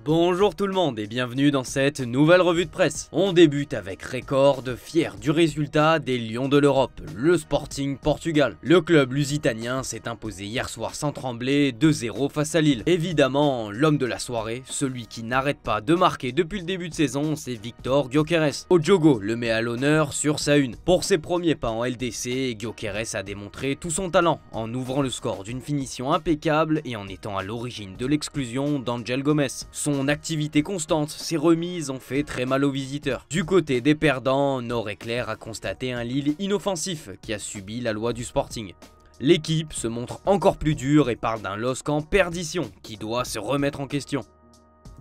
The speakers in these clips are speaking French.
Bonjour tout le monde et bienvenue dans cette nouvelle revue de presse. On débute avec Record, fier du résultat des Lions de l'Europe, le Sporting Portugal. Le club lusitanien s'est imposé hier soir sans trembler 2-0 face à Lille. Évidemment, l'homme de la soirée, celui qui n'arrête pas de marquer depuis le début de saison, c'est Victor Gyökeres. Odjogo le met à l'honneur sur sa une. Pour ses premiers pas en LDC, Gyökeres a démontré tout son talent en ouvrant le score d'une finition impeccable et en étant à l'origine de l'exclusion d'Angel Gomes. Son activité constante, ses remises ont fait très mal aux visiteurs. Du côté des perdants, Nord Éclair a constaté un Lille inoffensif qui a subi la loi du Sporting. L'équipe se montre encore plus dure et parle d'un LOSC en perdition qui doit se remettre en question.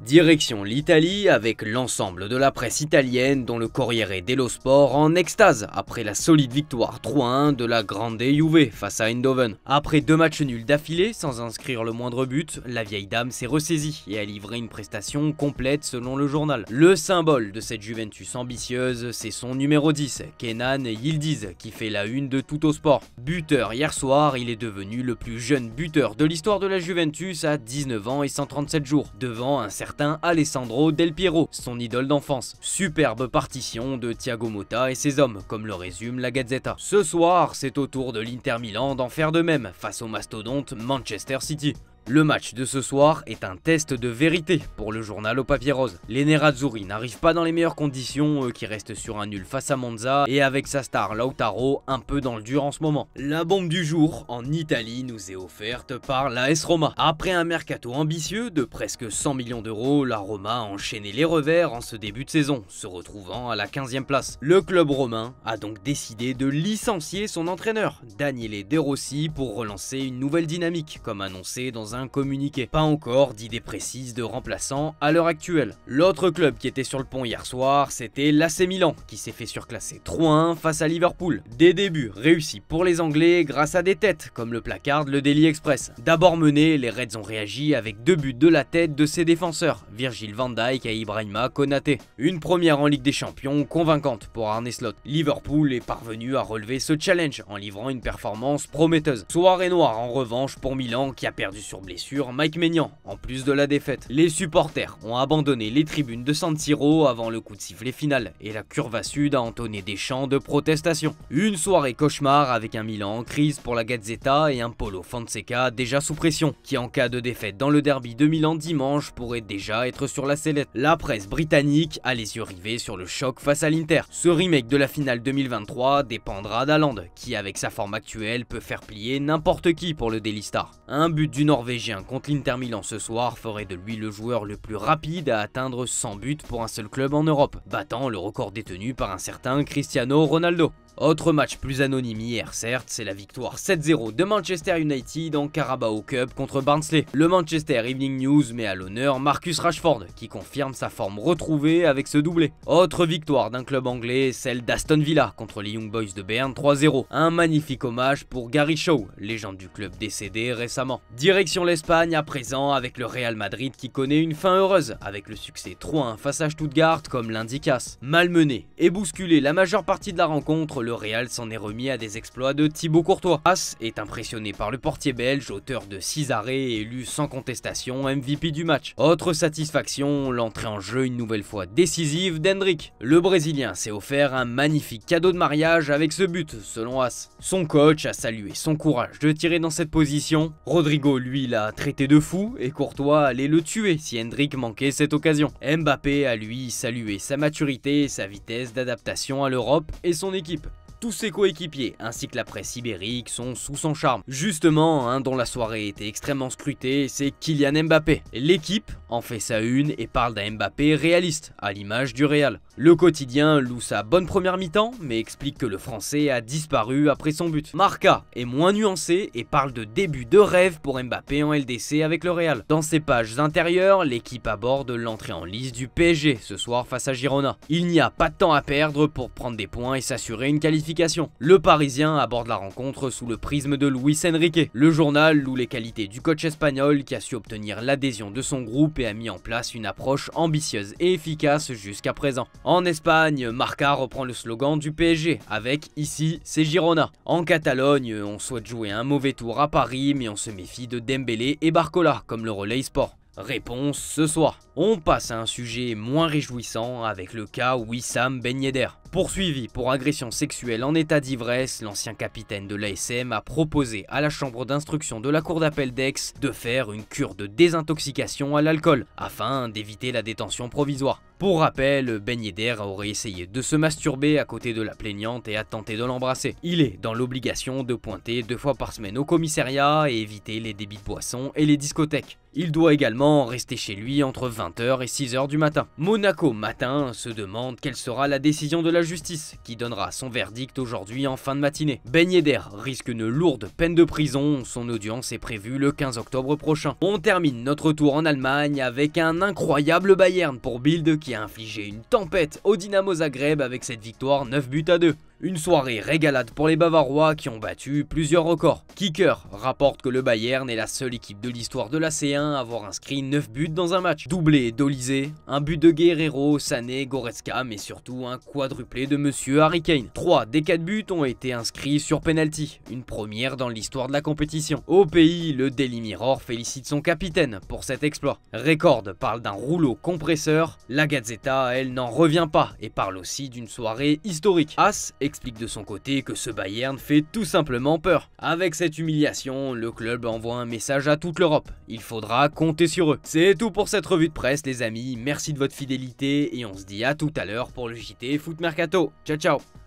Direction l'Italie avec l'ensemble de la presse italienne dont le Corriere dello Sport en extase après la solide victoire 3-1 de la Grande Juve face à Eindhoven. Après 2 matchs nuls d'affilée sans inscrire le moindre but, la vieille dame s'est ressaisie et a livré une prestation complète selon le journal. Le symbole de cette Juventus ambitieuse, c'est son numéro 10, Kenan Yildiz, qui fait la une de Tuttosport. Buteur hier soir, il est devenu le plus jeune buteur de l'histoire de la Juventus à 19 ans et 137 jours, devant un certain Alessandro Del Piero, son idole d'enfance. Superbe partition de Thiago Motta et ses hommes, comme le résume la Gazzetta. Ce soir, c'est au tour de l'Inter Milan d'en faire de même face au mastodonte Manchester City. Le match de ce soir est un test de vérité pour le journal au papier rose. Les Nerazzurri n'arrivent pas dans les meilleures conditions, eux qui restent sur un nul face à Monza et avec sa star Lautaro un peu dans le dur en ce moment. La bombe du jour en Italie nous est offerte par l'AS Roma. Après un mercato ambitieux de presque 100 millions d'euros, la Roma a enchaîné les revers en ce début de saison, se retrouvant à la 15e place. Le club romain a donc décidé de licencier son entraîneur, Daniele De Rossi, pour relancer une nouvelle dynamique, comme annoncé dans un communiqué. Pas encore d'idée précise de remplaçant à l'heure actuelle. L'autre club qui était sur le pont hier soir, c'était l'AC Milan, qui s'est fait surclasser 3-1 face à Liverpool. Des débuts réussis pour les Anglais grâce à des têtes, comme le placarde le Daily Express. D'abord menés, les Reds ont réagi avec 2 buts de la tête de ses défenseurs, Virgil van Dijk et Ibrahima Konaté. Une première en Ligue des Champions convaincante pour Arne Slot. Liverpool est parvenu à relever ce challenge en livrant une performance prometteuse. Soirée noire en revanche pour Milan qui a perdu sur blessure Mike Maignan en plus de la défaite. Les supporters ont abandonné les tribunes de San Siro avant le coup de sifflet final et la Curva Sud a entonné des chants de protestation. Une soirée cauchemar avec un Milan en crise pour la Gazzetta et un Paulo Fonseca déjà sous pression qui en cas de défaite dans le derby de Milan dimanche pourrait déjà être sur la sellette. La presse britannique a les yeux rivés sur le choc face à l'Inter. Ce remake de la finale 2023 dépendra d'Haaland qui avec sa forme actuelle peut faire plier n'importe qui pour le Daily Star. Un but du Norvégien contre l'Inter Milan ce soir ferait de lui le joueur le plus rapide à atteindre 100 buts pour un seul club en Europe, battant le record détenu par un certain Cristiano Ronaldo. Autre match plus anonyme hier certes, c'est la victoire 7-0 de Manchester United en Carabao Cup contre Barnsley. Le Manchester Evening News met à l'honneur Marcus Rashford qui confirme sa forme retrouvée avec ce doublé. Autre victoire d'un club anglais, celle d'Aston Villa contre les Young Boys de Berne 3-0. Un magnifique hommage pour Gary Shaw, légende du club décédé récemment. Direction l'Espagne à présent avec le Real Madrid qui connaît une fin heureuse avec le succès 3-1 face à Stuttgart comme l'indique AS. Malmené et bousculé la majeure partie de la rencontre, le Real s'en est remis à des exploits de Thibaut Courtois. AS est impressionné par le portier belge, auteur de 6 arrêts et élu sans contestation MVP du match. Autre satisfaction, l'entrée en jeu une nouvelle fois décisive d'Hendrick. Le Brésilien s'est offert un magnifique cadeau de mariage avec ce but, selon AS. Son coach a salué son courage de tirer dans cette position. Rodrigo, lui, l'a traité de fou et Courtois allait le tuer si Hendrick manquait cette occasion. Mbappé a lui salué sa maturité et sa vitesse d'adaptation à l'Europe et son équipe. Tous ses coéquipiers ainsi que la presse ibérique sont sous son charme. Justement, un dont la soirée était extrêmement scrutée, c'est Kylian Mbappé. L'équipe en fait sa une et parle d'un Mbappé réaliste, à l'image du Real. Le quotidien loue sa bonne première mi-temps, mais explique que le Français a disparu après son but. Marca est moins nuancé et parle de début de rêve pour Mbappé en LDC avec le Real. Dans ses pages intérieures, l'équipe aborde l'entrée en lice du PSG ce soir face à Girona. Il n'y a pas de temps à perdre pour prendre des points et s'assurer une qualification. Le Parisien aborde la rencontre sous le prisme de Luis Enrique. Le journal loue les qualités du coach espagnol qui a su obtenir l'adhésion de son groupe et a mis en place une approche ambitieuse et efficace jusqu'à présent. En Espagne, Marca reprend le slogan du PSG avec « Ici, c'est Girona ». En Catalogne, on souhaite jouer un mauvais tour à Paris, mais on se méfie de Dembélé et Barcola, comme le relais sport. Réponse ce soir. On passe à un sujet moins réjouissant avec le cas Wissam Ben Yedder. Poursuivi pour agression sexuelle en état d'ivresse, l'ancien capitaine de l'ASM a proposé à la chambre d'instruction de la cour d'appel d'Aix de faire une cure de désintoxication à l'alcool afin d'éviter la détention provisoire. Pour rappel, Ben Yedder aurait essayé de se masturber à côté de la plaignante et a tenté de l'embrasser. Il est dans l'obligation de pointer 2 fois par semaine au commissariat et éviter les débits de boissons et les discothèques. Il doit également rester chez lui entre 20h et 6h du matin. Monaco Matin se demande quelle sera la décision de la justice, qui donnera son verdict aujourd'hui en fin de matinée. Ben Yedder risque une lourde peine de prison, son audience est prévue le 15 octobre prochain. On termine notre tour en Allemagne avec un incroyable Bayern pour Bild qui a infligé une tempête au Dynamo Zagreb avec cette victoire 9-2. Une soirée régalade pour les Bavarois qui ont battu plusieurs records. Kicker rapporte que le Bayern est la seule équipe de l'histoire de la C1 à avoir inscrit 9 buts dans un match. Doublé d'Olysée, un but de Guerrero, Sané, Goretzka, mais surtout un quadruplé de Monsieur Harry Kane. 3 des 4 buts ont été inscrits sur penalty, une première dans l'histoire de la compétition. Au pays, le Daily Mirror félicite son capitaine pour cet exploit. Record parle d'un rouleau compresseur, la Gazzetta, elle, n'en revient pas et parle aussi d'une soirée historique. As explique de son côté que ce Bayern fait tout simplement peur. Avec cette humiliation, le club envoie un message à toute l'Europe. Il faudra compter sur eux. C'est tout pour cette revue de presse les amis, merci de votre fidélité et on se dit à tout à l'heure pour le JT Foot Mercato. Ciao ciao.